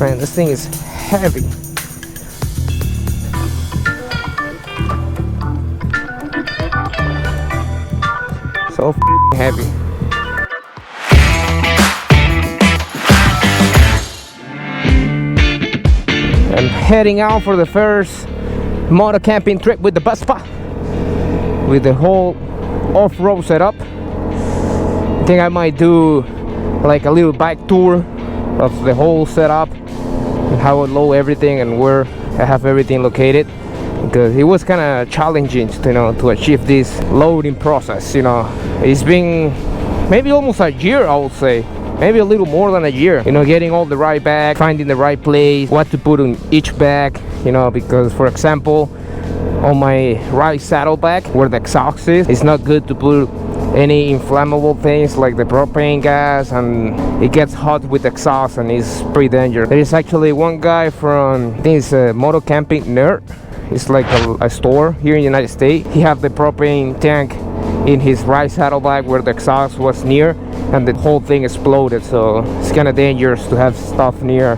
Man, this thing is heavy. So heavy. I'm heading out for the first motor camping trip with the Vespa, with the whole off-road setup. I think I might do like a little bike tour of the whole setup and how I load everything and where I have everything located, because it was kind of challenging to achieve this loading process. It's been maybe almost a year, I would say, maybe a little more than a year, getting all the right bag, finding the right place, what to put on each bag, because for example on my right saddlebag where the exhaust is, it's not good to put any inflammable things like the propane gas, and it gets hot with exhaust and it's pretty dangerous. There is actually one guy from, I think it's a Moto Camping nerd, it's like a store here in the United States. He had the propane tank in his right saddlebag where the exhaust was near, and the whole thing exploded. So it's kind of dangerous to have stuff near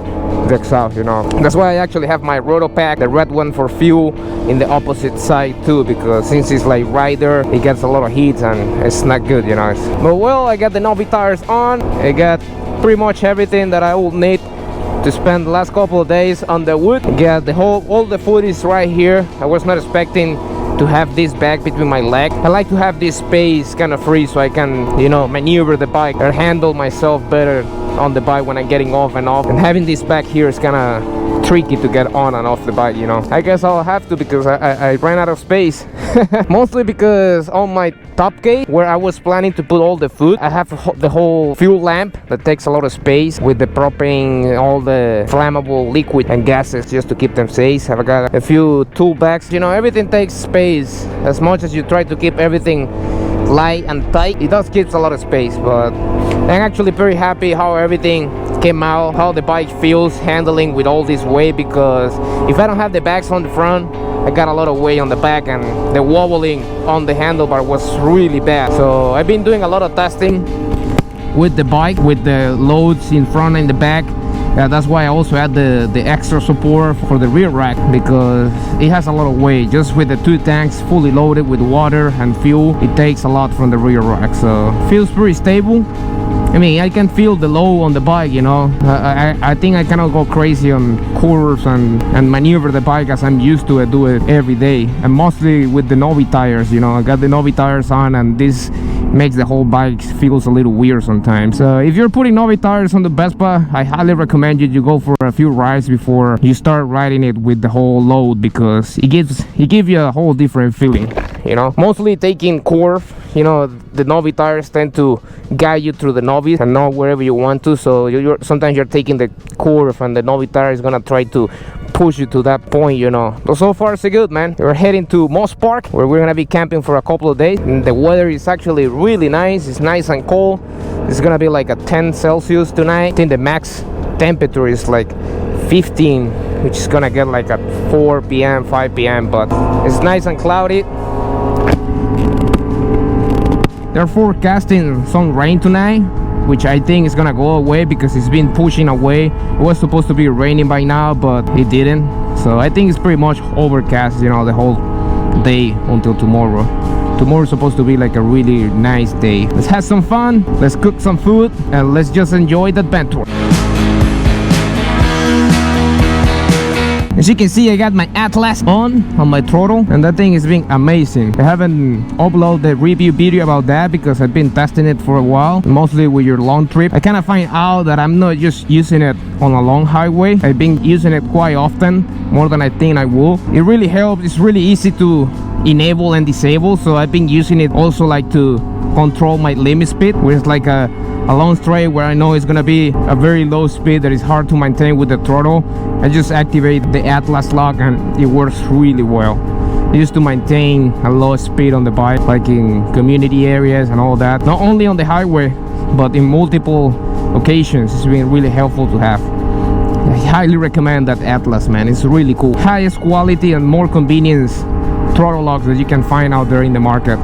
the exhaust. That's why I actually have my roto pack, the red one, for fuel in the opposite side too, because since it's like right there, it gets a lot of heat and it's not good. But well, I got the Novi tires on. I got pretty much everything that I will need to spend the last couple of days on the wood. Got all the food is right here. I was not expecting to have this bag between my leg. I like to have this space kind of free so I can maneuver the bike or handle myself better on the bike when I'm getting off and off. And having this bag here is kind of tricky to get on and off the bike. I guess I'll have to, because I ran out of space. Mostly because on my top gate where I was planning to put all the food, I have the whole fuel lamp that takes a lot of space with the propane, all the flammable liquid and gases, just to keep them safe. I've got a few tool bags. Everything takes space. As much as you try to keep everything light and tight, it does keep a lot of space. But I'm actually very happy how everything came out, how the bike feels handling with all this weight, because if I don't have the bags on the front, I got a lot of weight on the back, and the wobbling on the handlebar was really bad. So I've been doing a lot of testing with the bike, with the loads in front and the back. That's why I also had the extra support for the rear rack, because it has a lot of weight. Just with the 2 tanks fully loaded with water and fuel, it takes a lot from the rear rack. So feels pretty stable. I mean, I can feel the load on the bike, I think I cannot go crazy on curves and maneuver the bike as I'm used to do it every day. And mostly with the Novi tires, I got the Novi tires on, and this makes the whole bike feels a little weird sometimes. If you're putting Novi tires on the Vespa, I highly recommend you go for a few rides before you start riding it with the whole load, because it gives you a whole different feeling. Mostly taking curve, the Novi tires tend to guide you through the Novi and not wherever you want to. So sometimes you're taking the curve and the Novi tire is gonna try to push you to that point. But so far so good, man. We're heading to Moss Park, where we're gonna be camping for a couple of days, and the weather is actually really nice. It's nice and cold. It's gonna be like a 10 Celsius tonight. I think the max temperature is like 15, which is gonna get like at 4 p.m 5 p.m, but it's nice and cloudy. They're forecasting some rain tonight, which I think is gonna go away because it's been pushing away. It was supposed to be raining by now, but it didn't. So I think it's pretty much overcast, the whole day until tomorrow. Tomorrow's supposed to be like a really nice day. Let's have some fun, let's cook some food, and let's just enjoy the adventure. As you can see, I got my Atlas on my throttle, and that thing is being amazing. I haven't uploaded the review video about that because I've been testing it for a while, mostly with your long trip. I kind of find out that I'm not just using it on a long highway. I've been using it quite often, more than I think I will. It really helps. It's really easy to enable and disable, so I've been using it also like to control my limit speed, where it's like a long straight where I know it's gonna be a very low speed that is hard to maintain with the throttle. I just activate the Atlas lock and it works really well. I used to maintain a low speed on the bike, like in community areas and all that, not only on the highway but in multiple occasions. It's been really helpful to have. I highly recommend that Atlas, man. It's really cool. Highest quality and more convenience throttle locks that you can find out there in the market.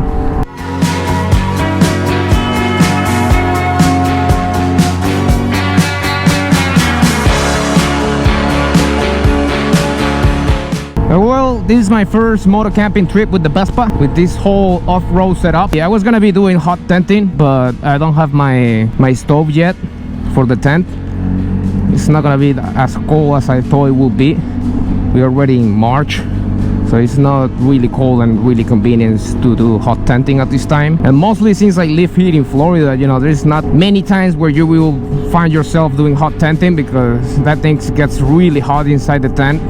Well, this is my first moto camping trip with the Vespa, with this whole off-road setup. Yeah, I was gonna be doing hot tenting, but I don't have my stove yet for the tent. It's not gonna be as cold as I thought it would be. We're already in March, so it's not really cold and really convenient to do hot tenting at this time. And mostly since I live here in Florida, you know, there's not many times where you will find yourself doing hot tenting, because that thing gets really hot inside the tent,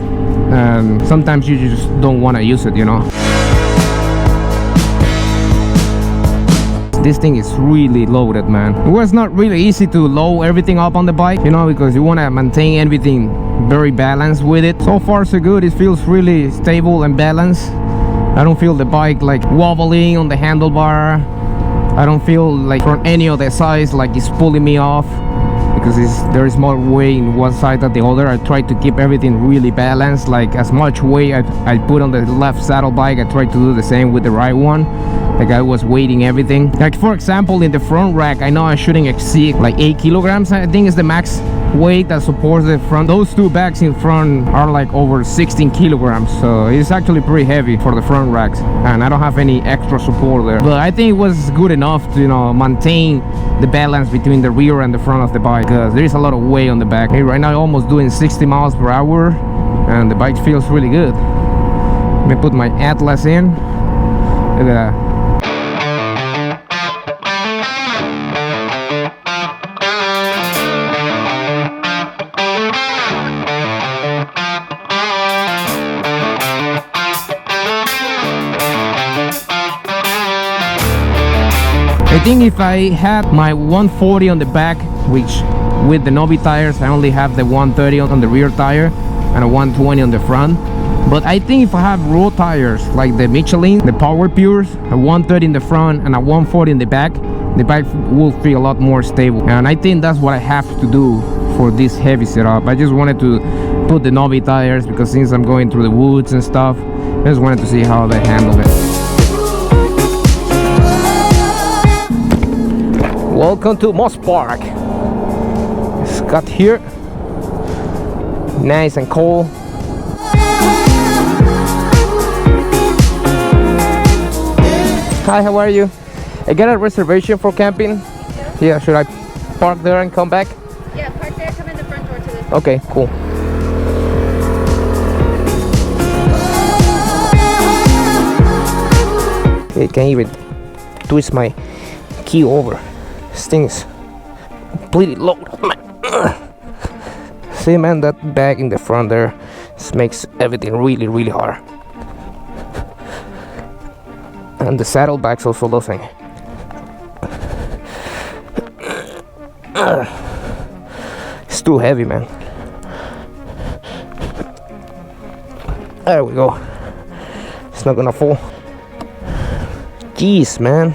and sometimes you just don't want to use it, you know. This thing is really loaded, man. It was not really easy to load everything up on the bike, you know, because you want to maintain everything very balanced with it. So far so good. It feels really stable and balanced. I don't feel the bike like wobbling on the handlebar. I don't feel like from any of the sides like it's pulling me off, because there is more weight in one side than the other. I try to keep everything really balanced. Like as much weight I put on the left saddle bike, I try to do the same with the right one. Like I was weighting everything. Like for example, in the front rack, I know I shouldn't exceed like 8 kilograms. I think is the max weight that supports the front. Those two bags in front are like over 16 kilograms, so it's actually pretty heavy for the front racks, and I don't have any extra support there. But I think it was good enough to, you know, maintain the balance between the rear and the front of the bike, because there is a lot of weight on the back. Right now I'm almost doing 60 miles per hour, and the bike feels really good. Let me put my Atlas in. Look at that. I think if I had my 140 on the back, which with the Novi tires, I only have the 130 on the rear tire and a 120 on the front. But I think if I have road tires like the Michelin, the Power Pures, a 130 in the front and a 140 in the bike will feel a lot more stable. And I think that's what I have to do for this heavy setup. I just wanted to put the Novi tires, because since I'm going through the woods and stuff, I just wanted to see how they handle it. Welcome to Moss Park. It's got here, nice and cold. Hi, how are you? I got a reservation for camping. Yeah, should I park there and come back? Yeah, park there, come in the front door to this. Okay, cool. I can't even twist my key over. This thing is completely loaded. See, man, that bag in the front there just makes everything really, really hard. And the saddlebags also losing. It's too heavy, man. There we go. It's not gonna fall. Jeez, man.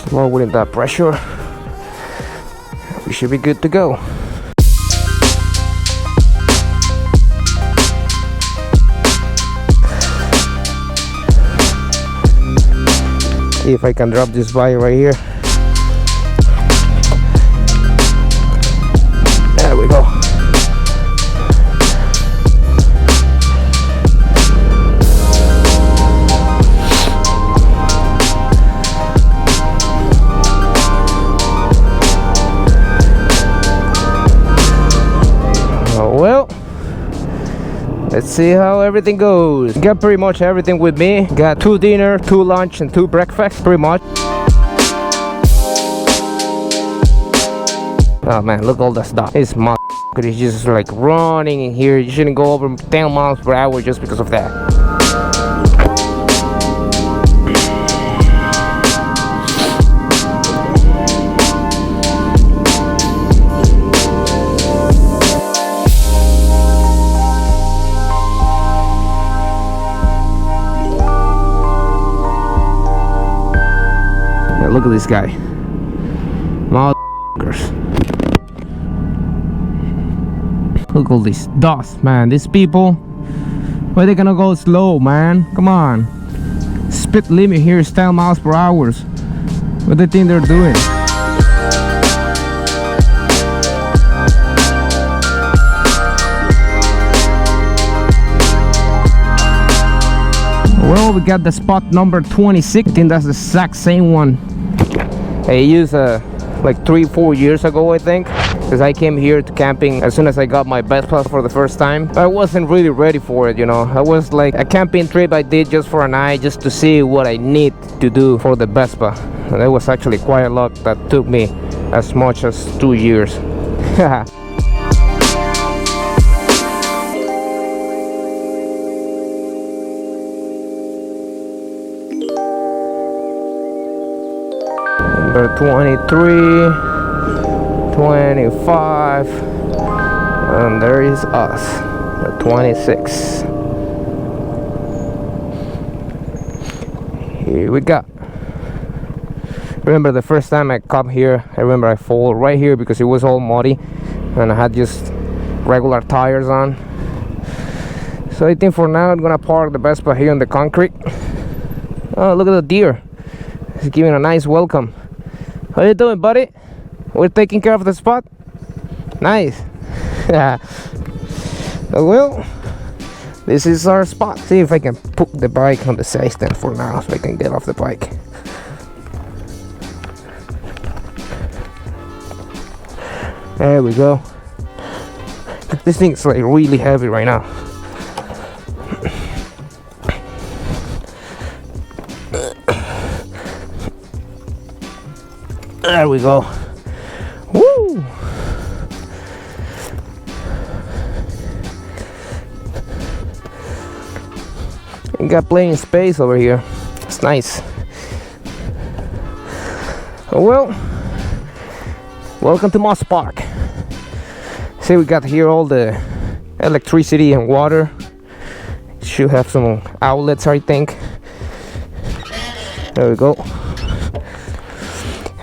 Lowering that pressure, we should be good to go. See if I can drop this bike right here. Let's see how everything goes. Got pretty much everything with me. Got 2 dinner, 2 lunch, and 2 breakfast, pretty much. Oh man, look all that stuff. It's it's just like running in here. You shouldn't go over 10 miles per hour just because of that. Look at this guy. Motherfuckers. Look at all this dust, man. These people, why they gonna go slow, man? Come on. Speed limit here is 10 miles per hour. What do they think they're doing? Well, we got the spot number 26. I think that's the exact same one I used like 3-4 years ago, I think, because I came here to camping as soon as I got my Vespa for the first time. I wasn't really ready for it, you know. I was like a camping trip I did just for a night, just to see what I need to do for the Vespa, and it was actually quite a lot that took me as much as 2 years. Number 23, 25, and there is us, the 26. Here we go. Remember the first time I come here, I remember I fall right here because it was all muddy and I had just regular tires on. So I think for now I'm gonna park the Vespa here on the concrete. Oh, look at the deer. He's giving a nice welcome. How you doing, buddy? We're taking care of the spot? Nice. Well, this is our spot. See if I can put the bike on the side stand for now so I can get off the bike. There we go. This thing's like really heavy right now. There we go. Woo! We got plenty of space over here. It's nice. Well, welcome to Moss Park. See, we got here all the electricity and water. Should have some outlets, I think. There we go.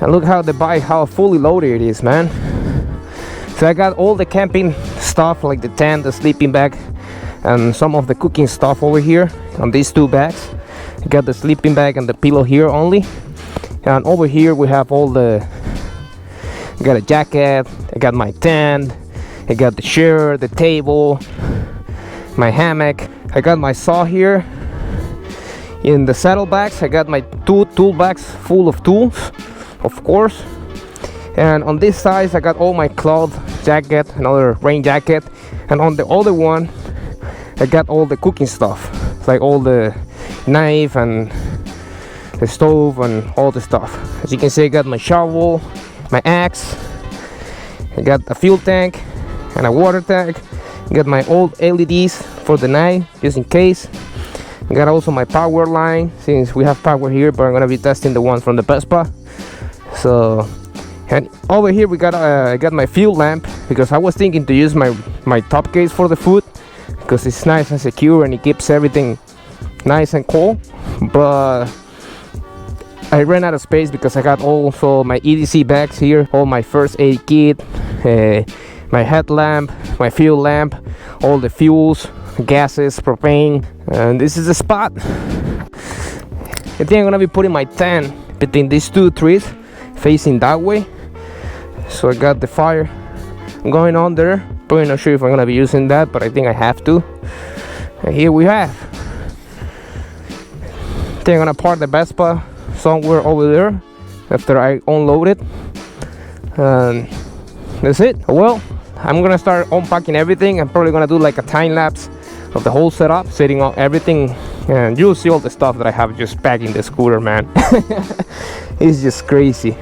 And look how the bike, how fully loaded it is, man. So I got all the camping stuff, like the tent, the sleeping bag, and some of the cooking stuff over here on these 2 bags. I got the sleeping bag and the pillow here only. And over here we have all the, I got a jacket, I got my tent, I got the chair, the table, my hammock. I got my saw here. In the saddlebags I got my 2 tool bags full of tools, of course. And on this side I got all my cloth jacket, another rain jacket. And on the other one I got all the cooking stuff, like all the knife and the stove and all the stuff. As you can see, I got my shovel, my axe, I got a fuel tank and a water tank. I got my old LEDs for the night, just in case. I got also my power line, since we have power here, but I'm gonna be testing the one from the Vespa. So, and over here we got I got my fuel lamp, because I was thinking to use my top case for the food, because it's nice and secure and it keeps everything nice and cool. But I ran out of space because I got also my EDC bags here, all my first aid kit, my headlamp, my fuel lamp, all the fuels, gases, propane. And this is the spot. I think I'm gonna be putting my tent between these 2 trees, facing that way. So I got the fire going on there. Probably not sure if I'm gonna be using that, but I think I have to. And here we have. I think I'm gonna park the Vespa somewhere over there after I unload it. And that's it. Well, I'm gonna start unpacking everything. I'm probably gonna do like a time lapse of the whole setup, setting up everything, and you'll see all the stuff that I have just back in the scooter, man. It's just crazy.